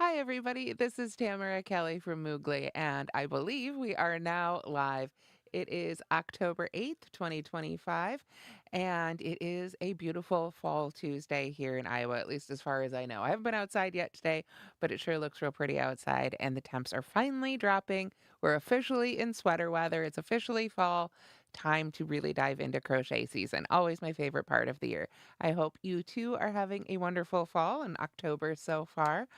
Hi, everybody. This is Tamara Kelly from Moogly, and I believe we are now live. It is October 8th, 2025, and it is a beautiful fall Tuesday here in Iowa, at least as far as I know. I haven't been outside yet today, but it sure looks real pretty outside, and the temps are finally dropping. We're officially in sweater weather. It's officially fall. Time to really dive into crochet season. Always my favorite part of the year. I hope you too are having a wonderful fall in October so far.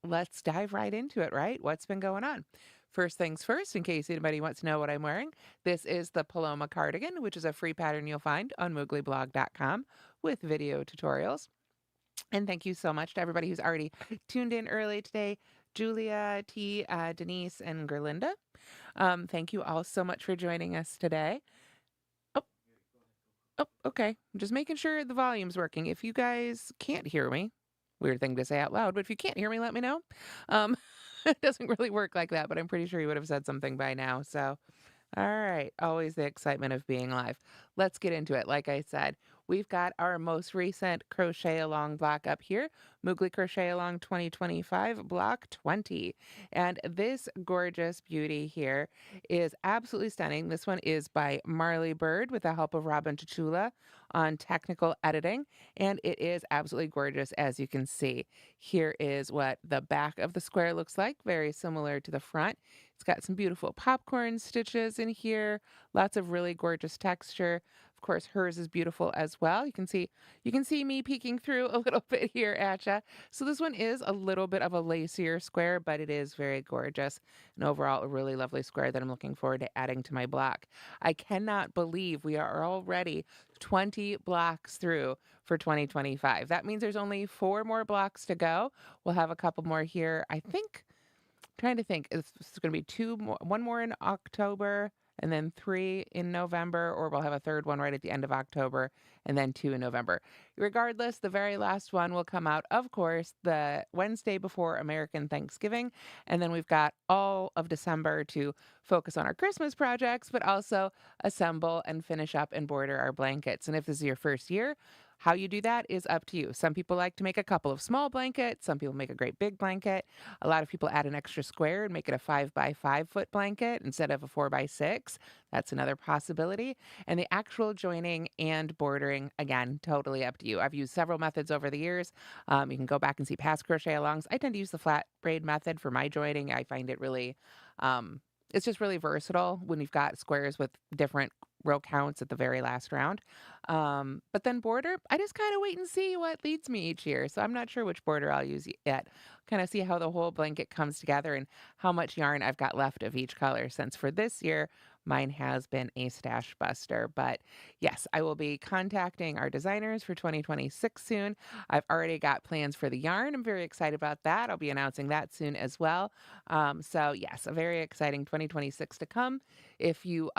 Let's dive right into it, right? What's been going on? First things first, in case anybody wants to know what I'm wearing, this is the Paloma cardigan, which is a free pattern you'll find on mooglyblog.com with video tutorials. And thank you so much to everybody who's already tuned in early today. Julia, T, Denise, and Gerlinda. Thank you all so much for joining us today. Oh, oh, okay. I'm just making sure the volume's working. If you guys can't hear me, weird thing to say out loud, but if you can't hear me, let me know. Um, it doesn't really work like that, but I'm pretty sure you would have said something by now. So all right. Always the excitement of being live. Let's get into it. Like I said, we've got our most recent crochet along block up here, Moogly Crochet Along 2025, block 20. And this gorgeous beauty here is absolutely stunning. This one is by Marley Bird with the help of Robin Tuchula on technical editing. And it is absolutely gorgeous, as you can see. Here is what the back of the square looks like, very similar to the front. It's got some beautiful popcorn stitches in here, lots of really gorgeous texture. Of course, hers is beautiful as well. You can see me peeking through a little bit here at ya. So this one is a little bit of a lacier square, but it is very gorgeous. And overall, a really lovely square that I'm looking forward to adding to my block. I cannot believe we are already 20 blocks through for 2025. That means there's only 4 more blocks to go. We'll have a couple more here, I think. Trying to think, it's going to be one more in October and then 3 in November, or we'll have a third one right at the end of October and then 2 in November. Regardless, the very last one will come out, of course, the Wednesday before American Thanksgiving. And then we've got all of December to focus on our Christmas projects, but also assemble and finish up and border our blankets. And if this is your first year, how you do that is up to you. Some people like to make a couple of small blankets. Some people make a great big blanket. A lot of people add an extra square and make it a 5 by 5 foot blanket instead of a 4 by 6. That's another possibility. And the actual joining and bordering, again, totally up to you. I've used several methods over the years. You can go back and see past crochet alongs. I tend to use the flat braid method for my joining. I find it really, it's just really versatile when you've got squares with different row counts at the very last round. But then border, I just kind of wait and see what leads me each year. So I'm not sure which border I'll use yet. Kind of see how the whole blanket comes together and how much yarn I've got left of each color. Since for this year, mine has been a stash buster. But yes, I will be contacting our designers for 2026 soon. I've already got plans for the yarn. I'm very excited about that. I'll be announcing that soon as well. So yes, a very exciting 2026 to come. If you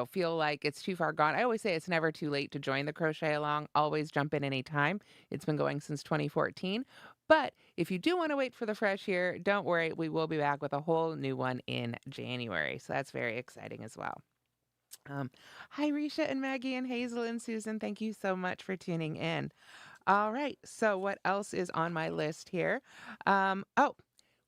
feel like it's too far gone, I always say it's never too late to join the crochet along. Always jump in anytime. It's been going since 2014. But if you do want to wait for the fresh year, don't worry. We will be back with a whole new one in January. So that's very exciting as well. Um, Hi, Risha and Maggie and Hazel and Susan. Thank you so much for tuning in. All right. So what else is on my list here? Oh,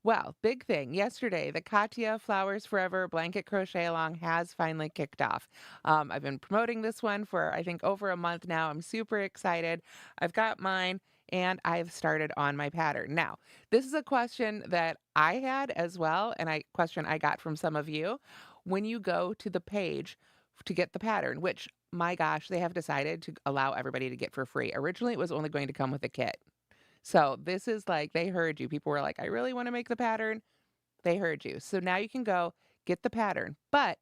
well, big thing. Yesterday, the Katya Flowers Forever blanket crochet along has finally kicked off. I've been promoting this one for, I think, over a month now. I'm super excited. I've got mine and I've started on my pattern. Now, this is a question that I had as well, and a question I got from some of you. When you go to the page to get the pattern, which, my gosh, they have decided to allow everybody to get for free. Originally, it was only going to come with a kit. So this is like they heard you. People were like, I really want to make the pattern. They heard you. So now you can go get the pattern. But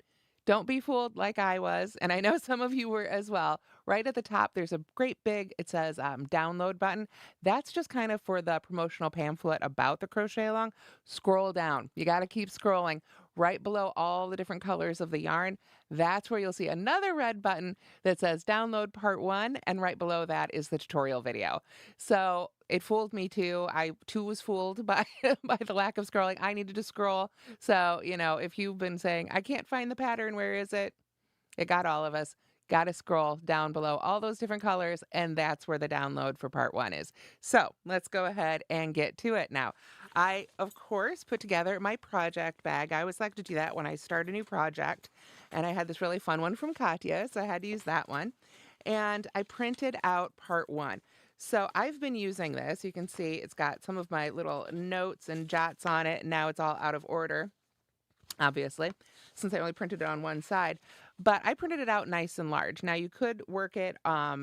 don't be fooled like I was. And I know some of you were as well. Right at the top, there's a great big, it says download button. That's just kind of for the promotional pamphlet about the crochet along. Scroll down. You got to keep scrolling. Right below all the different colors of the yarn, that's where you'll see another red button that says download part 1. And right below that is the tutorial video. So it fooled me too. I too was fooled by by the lack of scrolling. I needed to scroll. So, if you've been saying, I can't find the pattern, where is it? It got all of us. Got to scroll down below all those different colors, and that's where the download for part 1 is. So let's go ahead and get to it now. I, of course, put together my project bag. I always like to do that when I start a new project. And I had this really fun one from Katya, so I had to use that one. And I printed out part one. So I've been using this. You can see it's got some of my little notes and jots on it. And now it's all out of order, obviously, since I only printed it on one side. But I printed it out nice and large. Now you could work it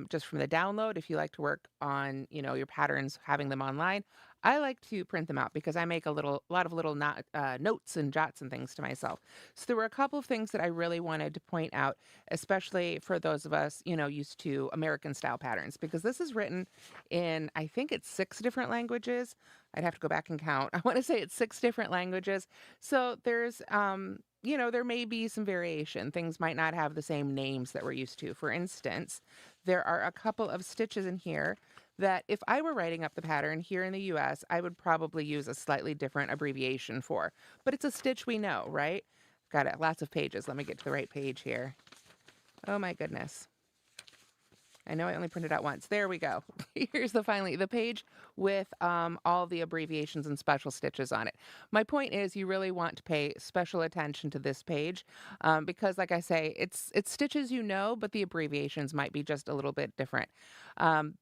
just from the download if you like to work on, your patterns, having them online. I like to print them out because I make lot of little notes and jots and things to myself. So there were a couple of things that I really wanted to point out, especially for those of us, used to American style patterns, because this is written in, I think it's 6 different languages. I'd have to go back and count. I want to say it's 6 different languages. So there may be some variation. Things might not have the same names that we're used to. For instance, there are a couple of stitches in here that if I were writing up the pattern here in the US, I would probably use a slightly different abbreviation for. But it's a stitch we know, right? Got it. Lots of pages. Let me get to the right page here. Oh my goodness. I know I only printed out once. There we go. Here's the page with all the abbreviations and special stitches on it. My point is you really want to pay special attention to this page because, like I say, it's stitches but the abbreviations might be just a little bit different.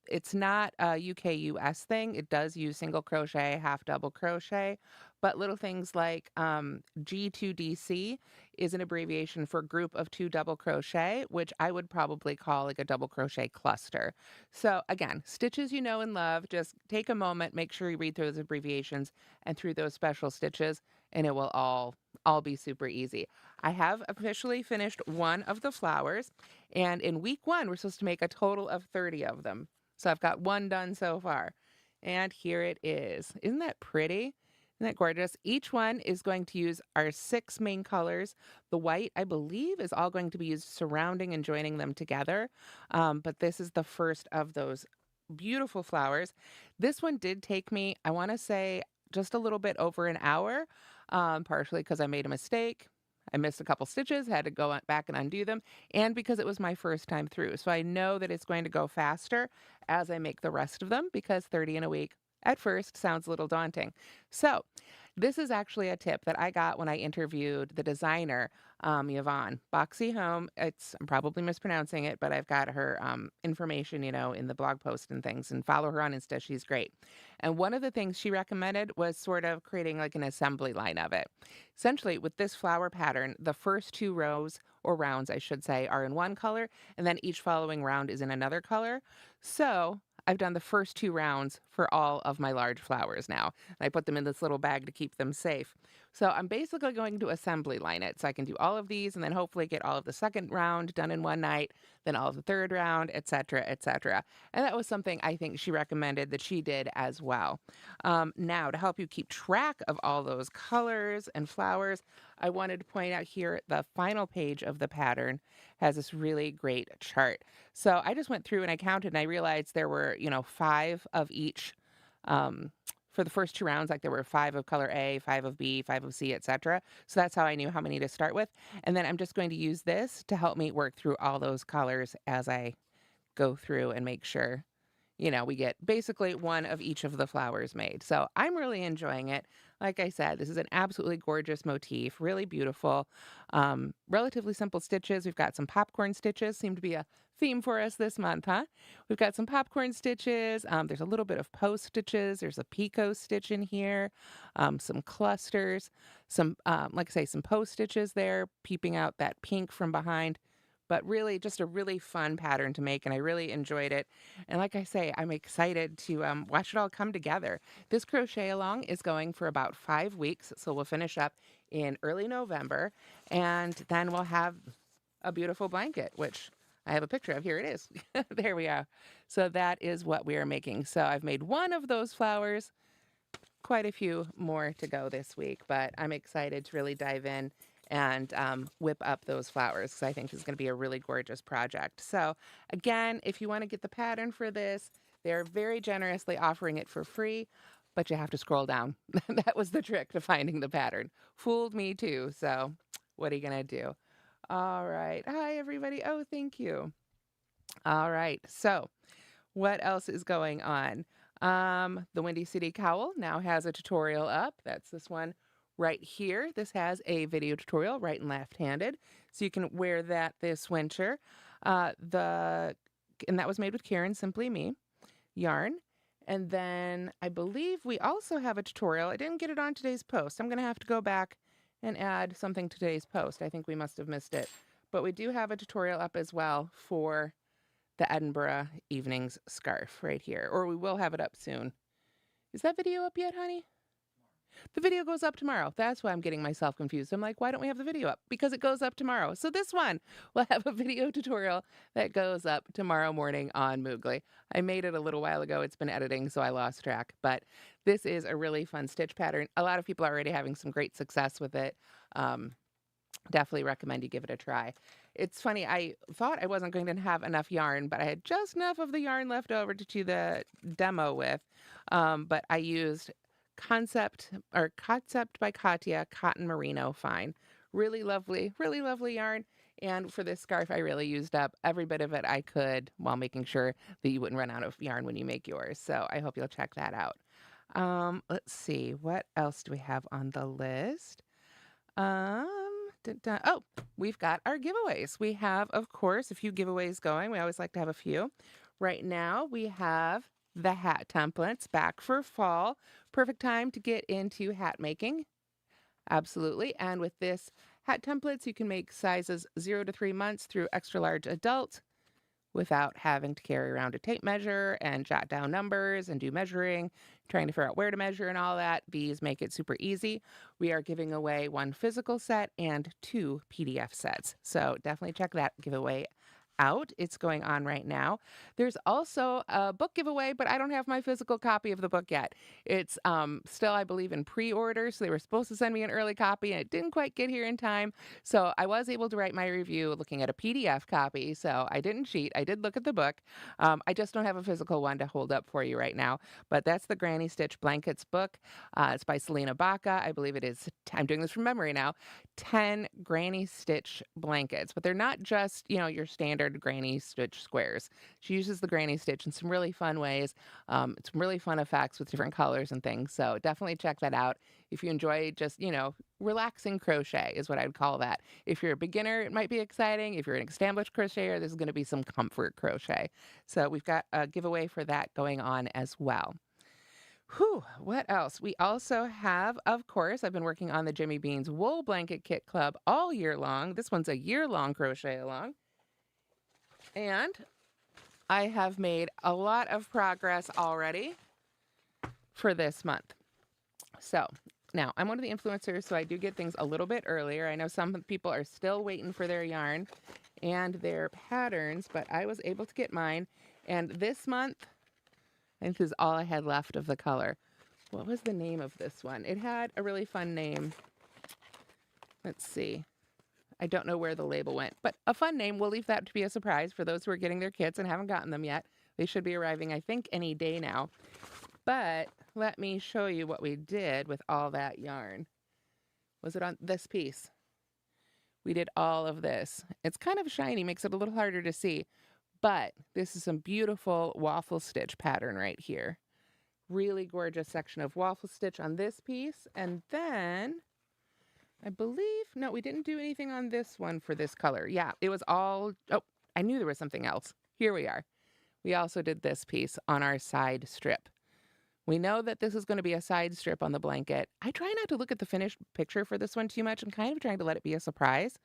It's not a UK-US thing. It does use single crochet, half double crochet, but little things like G2DC is an abbreviation for group of 2 double crochet, which I would probably call like a double crochet cluster. So again, stitches and love, just take a moment, make sure you read through those abbreviations and through those special stitches, and it will all be super easy. I have officially finished one of the flowers, and in week 1, we're supposed to make a total of 30 of them. So I've got one done so far. And here it is. Isn't that pretty? Isn't that gorgeous? Each one is going to use our 6 main colors. The white, I believe, is all going to be used surrounding and joining them together. But this is the first of those beautiful flowers. This one did take me, I want to say, just a little bit over an hour, partially because I made a mistake. I missed a couple stitches, had to go back and undo them, and because it was my first time through. So I know that it's going to go faster as I make the rest of them because 30 in a week at first sounds a little daunting. So this is actually a tip that I got when I interviewed the designer, Yvonne Boxy Home. I'm probably mispronouncing it, but I've got her information, in the blog post and things, and follow her on Insta. She's great. And one of the things she recommended was sort of creating like an assembly line of it. Essentially, with this flower pattern, the first 2 rows or rounds, I should say, are in one color, and then each following round is in another color. So I've done the first 2 rounds for all of my large flowers now. And I put them in this little bag to keep them safe. So I'm basically going to assembly line it. So I can do all of these and then hopefully get all of the second round done in one night, then all of the third round, etc., etc. And that was something I think she recommended that she did as well. Now, to help you keep track of all those colors and flowers, I wanted to point out here the final page of the pattern has this really great chart. So I just went through and I counted and I realized there were, 5 of each for the first 2 rounds. Like there were 5 of color A, 5 of B, 5 of C, etc. So that's how I knew how many to start with. And then I'm just going to use this to help me work through all those colors as I go through and make sure we get basically one of each of the flowers made. So I'm really enjoying it. Like I said, this is an absolutely gorgeous motif, really beautiful. Relatively simple stitches. We've got some popcorn stitches, seem to be a theme for us this month, huh? We've got some popcorn stitches. There's a little bit of post stitches. There's a picot stitch in here, some clusters, some, like I say, some post stitches there, peeping out that pink from behind. But really, just a really fun pattern to make, and I really enjoyed it. And like I say, I'm excited to watch it all come together. This crochet along is going for about 5 weeks, so we'll finish up in early November, and then we'll have a beautiful blanket, which I have a picture of. Here it is. There we are. So that is what we are making. So I've made one of those flowers, quite a few more to go this week, but I'm excited to really dive in and whip up those flowers because I think this is going to be a really gorgeous project. So again, if you want to get the pattern for this, they're very generously offering it for free, but you have to scroll down. That was the trick to finding the pattern. Fooled me too. So what are you going to do? All right. Hi, everybody. Oh, thank you. All right. So what else is going on? The Windy City Cowl now has a tutorial up. That's this one right here. This has a video tutorial, right and left-handed, so you can wear that this winter. And that was made with Karen Simply Me yarn. And then I believe we also have a tutorial. I didn't get it on today's post. I'm going to have to go back and add something to today's post. I think we must have missed it. But we do have a tutorial up as well for the Edinburgh Evenings scarf right here. Or we will have it up soon. Is that video up yet, honey? The video goes up tomorrow. That's why I'm getting myself confused. I'm like, why don't we have the video up? Because it goes up tomorrow. So this one will have a video tutorial that goes up tomorrow morning on Moogly. I made it a little while ago. It's been editing, so I lost track. But this is a really fun stitch pattern. A lot of people are already having some great success with it. Definitely recommend you give it a try. It's funny, I thought I wasn't going to have enough yarn, but I had just enough of the yarn left over to do the demo with. But I used Concept by Katya Cotton Merino Fine. Really lovely yarn. And for this scarf, I really used up every bit of it I could while making sure that you wouldn't run out of yarn when you make yours. So I hope you'll check that out. Let's see, what else do we have on the list? Oh, we've got our giveaways. We have, of course, a few giveaways going. We always like to have a few. Right now, we have the hat templates back for fall. Perfect time to get into hat making. Absolutely. And with this hat templates, you can make sizes 0 to 3 months through extra large adult without having to carry around a tape measure and jot down numbers and do measuring, trying to figure out where to measure and all that. These make it super easy. We are giving away 1 physical set and 2 PDF sets. So definitely check that giveaway out. It's going on right now. There's also a book giveaway, but I don't have my physical copy of the book yet. It's still, I believe, in pre-order, so they were supposed to send me an early copy, and it didn't quite get here in time. So I was able to write my review looking at a PDF copy, so I didn't cheat. I did look at the book. I just don't have a physical one to hold up for you right now, but that's the Granny Stitch Blankets book. It's by Selena Baca. I believe it is, I'm doing this from memory now, 10 Granny Stitch blankets, but they're not just, your standard Granny Stitch squares. She uses the Granny Stitch in some really fun ways. It's really fun effects with different colors and things. So definitely check that out. If you enjoy just, relaxing crochet is what I would call that. If you're a beginner, it might be exciting. If you're an established crocheter, this is going to be some comfort crochet. So we've got a giveaway for that going on as well. Whew, what else? We also have, of course, I've been working on the Jimmy Beans Wool Blanket Kit Club all year long. This one's a year-long crochet along. And I have made a lot of progress already for this month. So now I'm one of the influencers, so I do get things a little bit earlier. I know some people are still waiting for their yarn and their patterns, but I was able to get mine. And this month, I think this is all I had left of the color. What was the name of this one? It had a really fun name. Let's see. I don't know where the label went, but a fun name. We'll leave that to be a surprise for those who are getting their kits and haven't gotten them yet. They should be arriving, I think, any day now. But let me show you what we did with all that yarn. Was it on this piece? We did all of this. It's kind of shiny, makes it a little harder to see, but this is some beautiful waffle stitch pattern right here. Really gorgeous section of waffle stitch on this piece. And then I believe, no, we didn't do anything on this one for this color. Yeah, it was all, oh, I knew there was something else. Here we are. We also did this piece on our side strip. We know that this is going to be a side strip on the blanket. I try not to look at the finished picture for this one too much. I'm kind of trying to let it be a surprise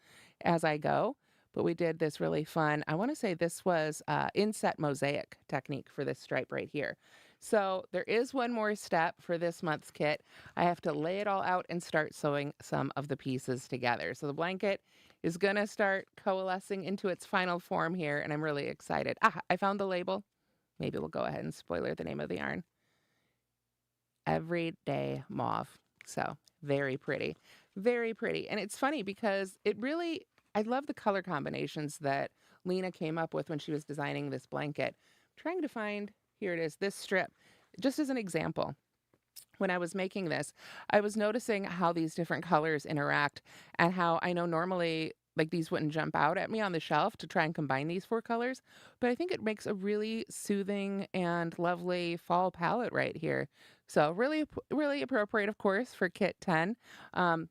as I go. But we did this really fun, I want to say this was inset mosaic technique for this stripe right here. So there is one more step for this month's kit. I have to lay it all out and start sewing some of the pieces together. So the blanket is going to start coalescing into its final form here, and I'm really excited. I found the label. Maybe we'll go ahead and spoiler the name of the yarn. Everyday Mauve. So very pretty. Very pretty. And it's funny because it really, I love the color combinations that Lena came up with when she was designing this blanket. I'm trying to find, here it is, this strip. Just as an example, when I was making this, I was noticing how these different colors interact and how I know normally like these wouldn't jump out at me on the shelf to try and combine these 4 colors, but I think it makes a really soothing and lovely fall palette right here. So really appropriate, of course, for kit 10.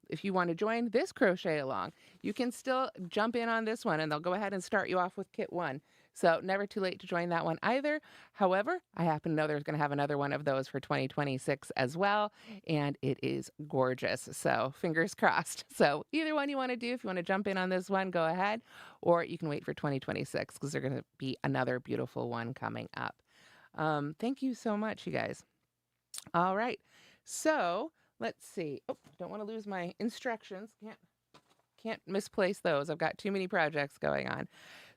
If you want to join this crochet along, you can still jump in on this one and they'll go ahead and start you off with kit 1. So never too late to join that one either. However, I happen to know there's going to have another one of those for 2026 as well, and it is gorgeous. So fingers crossed. So either one you want to do, if you want to jump in on this one, go ahead, or you can wait for 2026 because there's going to be another beautiful one coming up. Thank you so much, you guys. All right. So let's see. Oh, don't want to lose my instructions. Can't misplace those. I've got too many projects going on.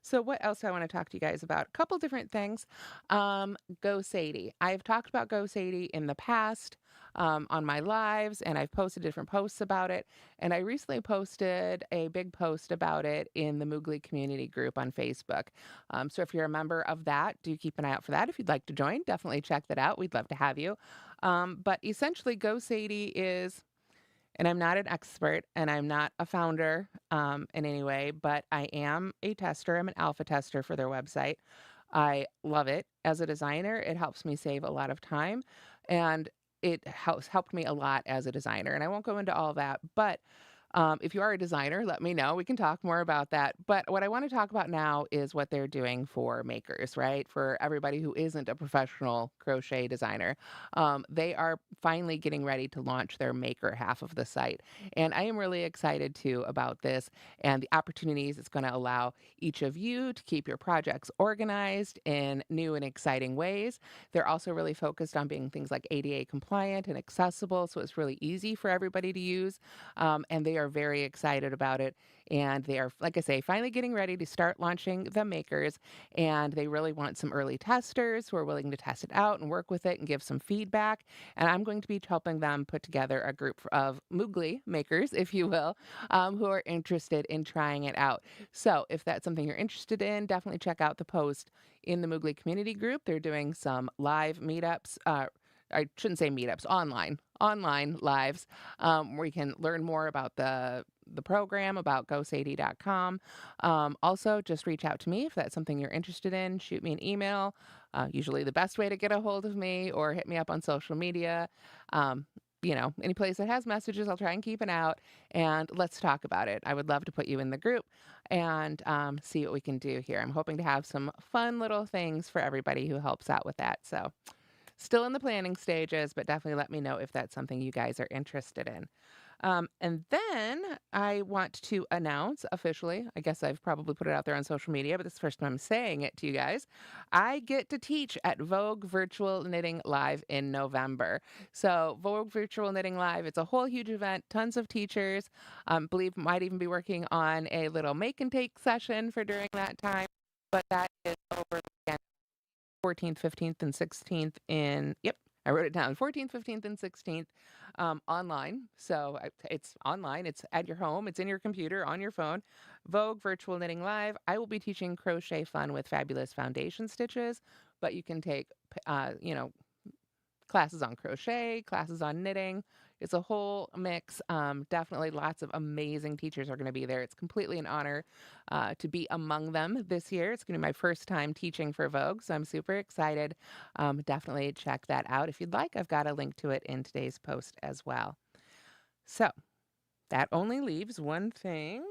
So what else do I want to talk to you guys about? A couple different things. Go Sadie. I've talked about Go Sadie in the past on my lives, and I've posted different posts about it. And I recently posted a big post about it in the Moogly community group on Facebook. So if you're a member of that, do keep an eye out for that. If you'd like to join, definitely check that out. We'd love to have you. But essentially, Go Sadie is, and I'm not an expert and I'm not a founder in any way, but I am a tester. I'm an alpha tester for their website. I love it. As a designer, it helps me save a lot of time and it helped me a lot as a designer. And I won't go into all that, but if you are a designer, let me know. We can talk more about that. But what I want to talk about now is what they're doing for makers, right? For everybody who isn't a professional crochet designer. They are finally getting ready to launch their maker half of the site. And I am really excited too about this and the opportunities it's going to allow each of you to keep your projects organized in new and exciting ways. They're also really focused on being things like ADA compliant and accessible. So it's really easy for everybody to use. And they are very excited about it. And they are, like I say, finally getting ready to start launching the makers. And they really want some early testers who are willing to test it out and work with it and give some feedback. And I'm going to be helping them put together a group of Moogly makers, if you will, who are interested in trying it out. So if that's something you're interested in, definitely check out the post in the Moogly community group. They're doing some live meetups. I shouldn't say meetups, online lives, where you can learn more about the program, about gosadie.com. Also, just reach out to me if that's something you're interested in. Shoot me an email. Usually the best way to get a hold of me, or hit me up on social media. Any place that has messages, I'll try and keep an eye out, and let's talk about it. I would love to put you in the group and see what we can do here. I'm hoping to have some fun little things for everybody who helps out with that. So still in the planning stages, but definitely let me know if that's something you guys are interested in. And then I want to announce officially, I guess I've probably put it out there on social media, but this is the first time I'm saying it to you guys. I get to teach at Vogue Virtual Knitting Live in November. So Vogue Virtual Knitting Live, it's a whole huge event, tons of teachers. Believe might even be working on a little make and take session for during that time. But that is over the weekend. 14th, 15th, and 16th yep, I wrote it down, 14th, 15th, and 16th online. So it's online, it's at your home, it's in your computer, on your phone. Vogue Virtual Knitting Live. I will be teaching crochet fun with fabulous foundation stitches, but you can take, classes on crochet, classes on knitting. It's a whole mix. Definitely lots of amazing teachers are going to be there. It's completely an honor to be among them this year. It's going to be my first time teaching for Vogue, so I'm super excited. Definitely check that out if you'd like. I've got a link to it in today's post as well. So that only leaves one thing,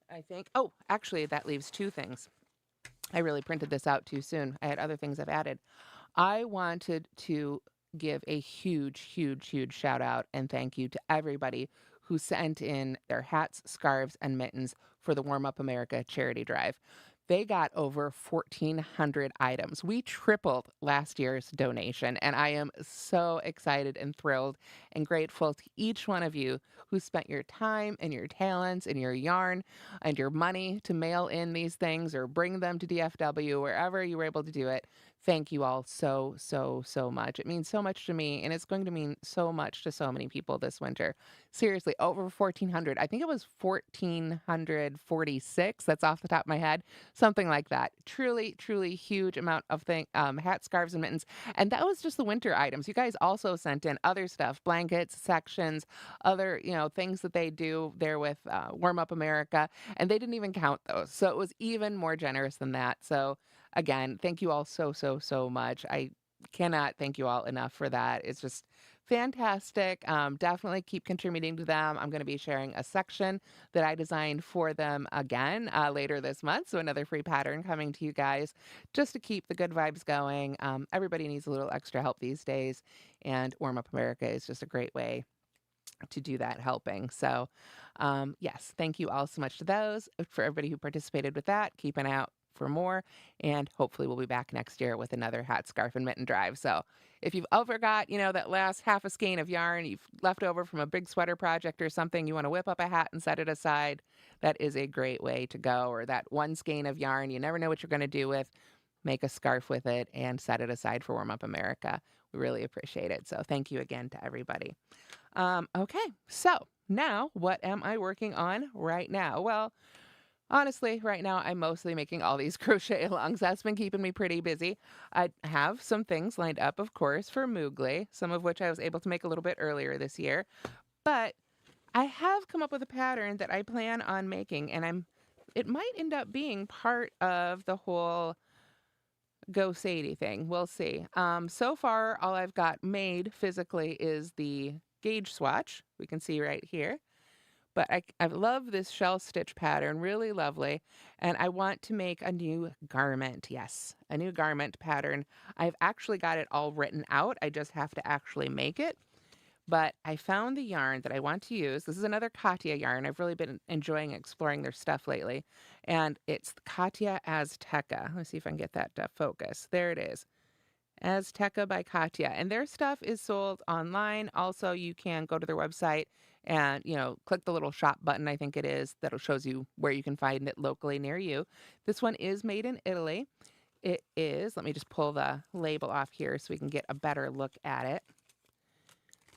I think. Oh, actually, that leaves two things. I really printed this out too soon. I had other things I've added. I wanted to give a huge, huge, huge shout out and thank you to everybody who sent in their hats, scarves, and mittens for the Warm Up America charity drive. They got over 1,400 items. We tripled last year's donation, and I am so excited and thrilled and grateful to each one of you who spent your time and your talents and your yarn and your money to mail in these things or bring them to DFW, wherever you were able to do it. thank you all so, so, so much. It means so much to me, and it's going to mean so much to so many people this winter. Seriously, over 1,400. I think it was 1,446. That's off the top of my head, something like that. Truly, truly huge amount of hats, scarves, and mittens. And that was just the winter items. You guys also sent in other stuff, blankets, sections, other things that they do there with Warm Up America, and they didn't even count those. So it was even more generous than that. So again, thank you all so, so, so much. I cannot thank you all enough for that. It's just fantastic. Definitely keep contributing to them. I'm going to be sharing a section that I designed for them again later this month. So another free pattern coming to you guys just to keep the good vibes going. Everybody needs a little extra help these days, and Warm Up America is just a great way to do that helping. So, yes, thank you all so much to those for everybody who participated with that. Keep an eye out for more, and hopefully we'll be back next year with another hat, scarf, and mitten drive. So, if you've overgot, that last half a skein of yarn you've left over from a big sweater project or something, you want to whip up a hat and set it aside, that is a great way to go. Or that one skein of yarn you never know what you're going to do with, make a scarf with it and set it aside for Warm Up America. We really appreciate it. So, thank you again to everybody. Okay, so now what am I working on right now? Well, honestly, right now I'm mostly making all these crochet alongs. That's been keeping me pretty busy. I have some things lined up, of course, for Moogly, some of which I was able to make a little bit earlier this year. But I have come up with a pattern that I plan on making, and it might end up being part of the whole Go Sadie thing. We'll see. So far, all I've got made physically is the gauge swatch. We can see right here. But I love this shell stitch pattern, really lovely. And I want to make a new garment. Yes, a new garment pattern. I've actually got it all written out. I just have to actually make it. But I found the yarn that I want to use. This is another Katya yarn. I've really been enjoying exploring their stuff lately. And it's Katya Azteca. Let's see if I can get that to focus. There it is. Azteca by Katya. And their stuff is sold online. Also, you can go to their website and, click the little shop button, I think it is, that'll shows you where you can find it locally near you. This one is made in Italy. It is, let me just pull the label off here so we can get a better look at it.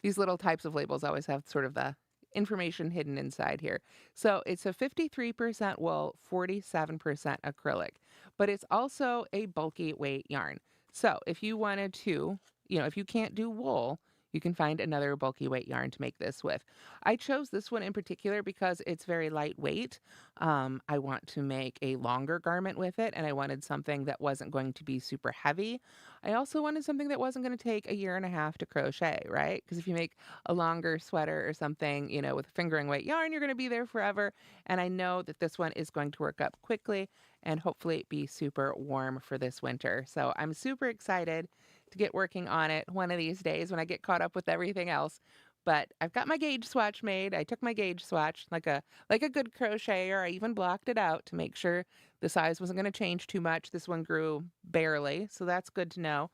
These little types of labels always have sort of the information hidden inside here. So it's a 53% wool, 47% acrylic, but it's also a bulky weight yarn. So if you wanted to, if you can't do wool, you can find another bulky weight yarn to make this with. I chose this one in particular because it's very lightweight. I want to make a longer garment with it, and I wanted something that wasn't going to be super heavy. I also wanted something that wasn't going to take a year and a half to crochet, right? Because if you make a longer sweater or something, with fingering weight yarn, you're going to be there forever. And I know that this one is going to work up quickly and hopefully be super warm for this winter. So I'm super excited to get working on it one of these days when I get caught up with everything else. But I've got my gauge swatch made. I took my gauge swatch like a good crocheter. I even blocked it out to make sure the size wasn't going to change too much. This one grew barely, so that's good to know.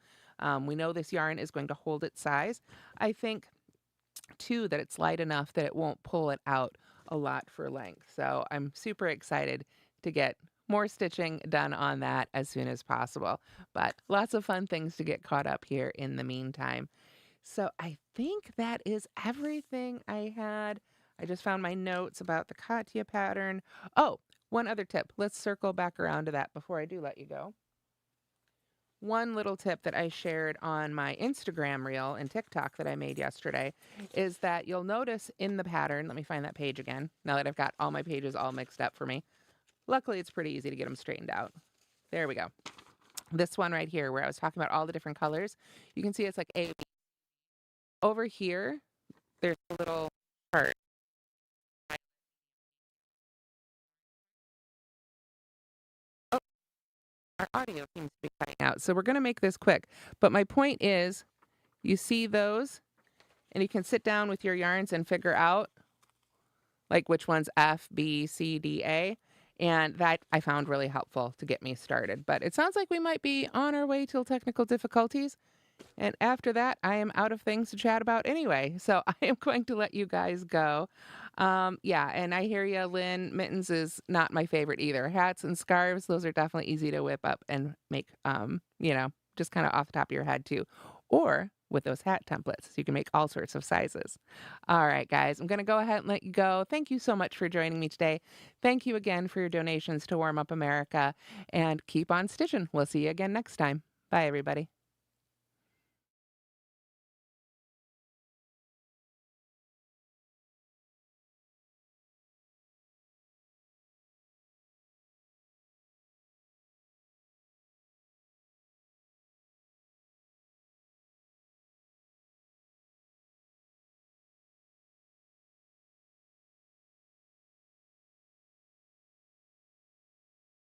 We know this yarn is going to hold its size. I think, too, that it's light enough that it won't pull it out a lot for length. So I'm super excited to get more stitching done on that as soon as possible. But lots of fun things to get caught up here in the meantime. So I think that is everything I had. I just found my notes about the Katya pattern. Oh, one other tip. Let's circle back around to that before I do let you go. One little tip that I shared on my Instagram reel and TikTok that I made yesterday is that you'll notice in the pattern, let me find that page again, now that I've got all my pages all mixed up for me. Luckily, it's pretty easy to get them straightened out. There we go. This one right here where I was talking about all the different colors, you can see it's like A. Over here, there's a little part. Oh, our audio seems to be cutting out. So we're going to make this quick. But my point is, you see those, and you can sit down with your yarns and figure out like which one's F, B, C, D, A. And that I found really helpful to get me started. But it sounds like we might be on our way till technical difficulties. And after that, I am out of things to chat about anyway. So I am going to let you guys go. Yeah, and I hear you, Lynn. Mittens is not my favorite either. Hats and scarves, those are definitely easy to whip up and make, just kind of off the top of your head too, or with those hat templates. So you can make all sorts of sizes. All right, guys, I'm going to go ahead and let you go. Thank you so much for joining me today. Thank you again for your donations to Warm Up America, and keep on stitching. We'll see you again next time. Bye, everybody.